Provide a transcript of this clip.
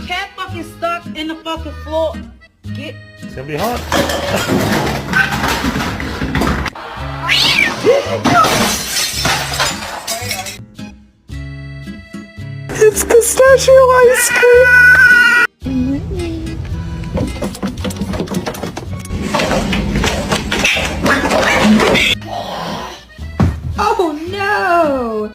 cat fucking stuck in the fucking floor. Get. It's gonna be hot. It's pistachio ice cream. Oh no!